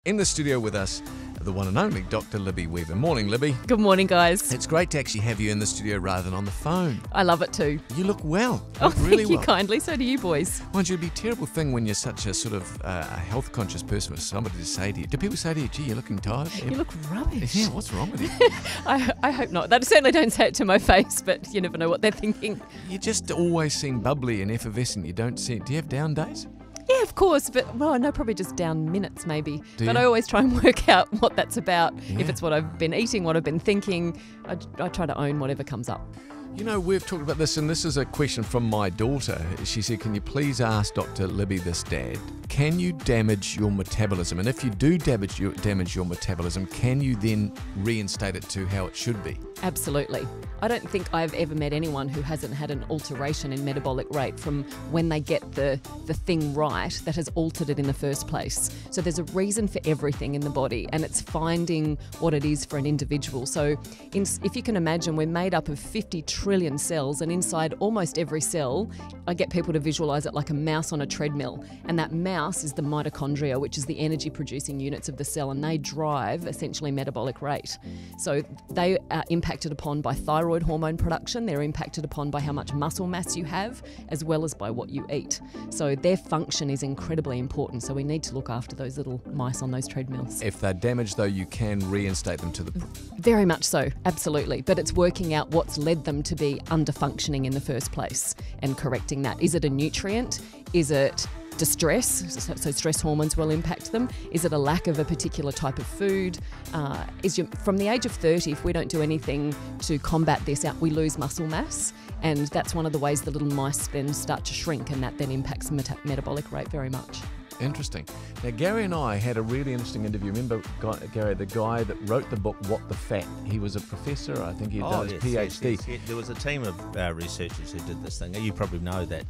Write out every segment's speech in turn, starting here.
In the studio with us, the one and only Dr. Libby Weaver. Morning, Libby. Good morning, guys. It's great to actually have you in the studio rather than on the phone. I love it too. You look well. Oh, really thank you well. kindly. So do you boys. Mind you, it'd be a terrible thing when you're such a sort of a health-conscious person for somebody to say to you. Do people say to you, gee, you're looking tired? You look rubbish. Yeah, what's wrong with you? I hope not. They certainly don't say it to my face, but you never know what they're thinking. You just always seem bubbly and effervescent. You don't seem... Do you have down days? Yeah, of course, but well, I know probably just down minutes maybe. Do but you? I always try and work out what that's about. Yeah. If it's what I've been eating, what I've been thinking, I try to own whatever comes up. You know, we've talked about this, and this is a question from my daughter. She said, can you please ask Dr. Libby this, Dad? Can you damage your metabolism? And if you do damage your metabolism, can you then reinstate it to how it should be? Absolutely. I don't think I've ever met anyone who hasn't had an alteration in metabolic rate from when they get the thing right that has altered it in the first place. So there's a reason for everything in the body, and it's finding what it is for an individual. So if you can imagine, we're made up of 50 trillion cells, and inside almost every cell, I get people to visualize it like a mouse on a treadmill. And that mouse is the mitochondria, which is the energy producing units of the cell, and they drive essentially metabolic rate. So they are impacted upon by thyroid hormone production. They're impacted upon by how much muscle mass you have, as well as by what you eat. So their function is incredibly important. So we need to look after those little mice on those treadmills. If they're damaged, though, you can reinstate them to the... Very much so, absolutely. But it's working out what's led them to be under-functioning in the first place and correcting that. Is it a nutrient? Is it distress? So stress hormones will impact them. Is it a lack of a particular type of food? From the age of 30, if we don't do anything to combat this out, we lose muscle mass. And that's one of the ways the little mice then start to shrink, and that then impacts metabolic rate very much. Interesting. Now, Gary and I had a really interesting interview. Remember, Gary, the guy that wrote the book, What the Fat? He was a professor. I think he had done his PhD. Yes. There was a team of researchers who did this thing. You probably know that.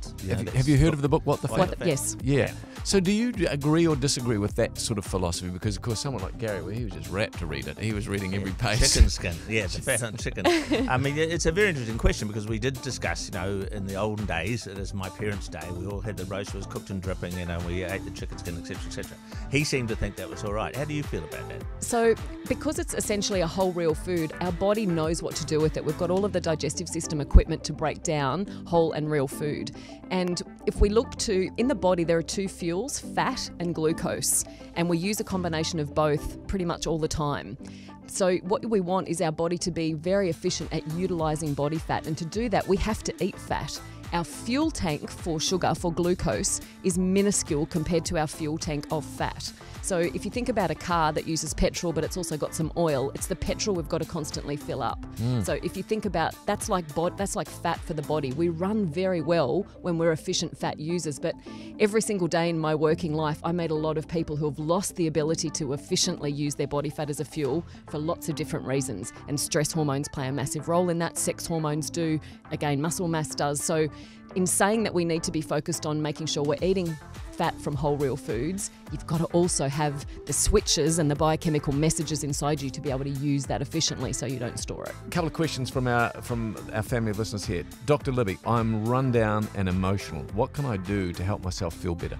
Have you heard of the book, What the Fat? Yes. Yeah. So do you agree or disagree with that sort of philosophy? Because, of course, someone like Gary, well, he was just rapt to read it. He was reading every page. Chicken skin. Yeah, the fat on chicken. I mean, it's a very interesting question, because we did discuss, in the olden days, it is my parents' day, we all had the roast was cooked and dripping, we ate the chicken skin, etc., etc. He seemed to think that was all right. How do you feel about that? So, because it's essentially a whole real food, our body knows what to do with it. We've got all of the digestive system equipment to break down whole and real food. And if we look in the body, there are two fuels, fat and glucose. And we use a combination of both pretty much all the time. So what we want is our body to be very efficient at utilising body fat. And to do that, we have to eat fat. Our fuel tank for sugar, for glucose, is minuscule compared to our fuel tank of fat. So if you think about a car that uses petrol, but it's also got some oil, it's the petrol we've got to constantly fill up. So if you think about, that's like fat for the body. We run very well when we're efficient fat users, but every single day in my working life, I meet a lot of people who have lost the ability to efficiently use their body fat as a fuel for lots of different reasons. And stress hormones play a massive role in that. Sex hormones do. Again, muscle mass does. So in saying that we need to be focused on making sure we're eating fat from whole real foods, you've got to also have the switches and the biochemical messages inside you to be able to use that efficiently so you don't store it. A couple of questions from our family of listeners here. Dr. Libby, I'm run down and emotional. What can I do to help myself feel better?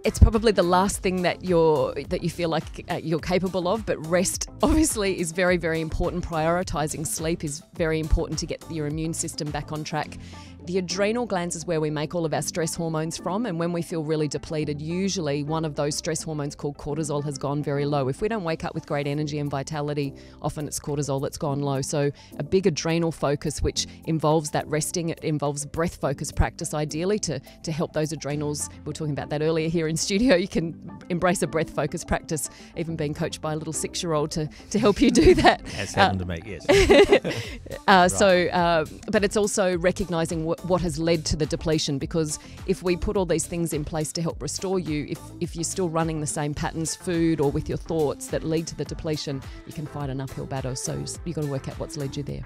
It's probably the last thing that you feel like you're capable of, but rest obviously is very, very important. Prioritising sleep is very important to get your immune system back on track. The adrenal glands is where we make all of our stress hormones from, and when we feel really depleted, usually one of those stress hormones called cortisol has gone very low. If we don't wake up with great energy and vitality, often it's cortisol that's gone low. So a big adrenal focus, which involves that resting, it involves breath focus practice ideally to help those adrenals. We were talking about that earlier here in studio. You can embrace a breath focus practice, even being coached by a little 6-year-old to help you do that. That's happened to me, yes. But it's also recognising what has led to the depletion, because if we put all these things in place to help restore you, if you're still running the same patterns, food or with your thoughts that lead to the depletion, you can fight an uphill battle. So you've got to work out what's led you there.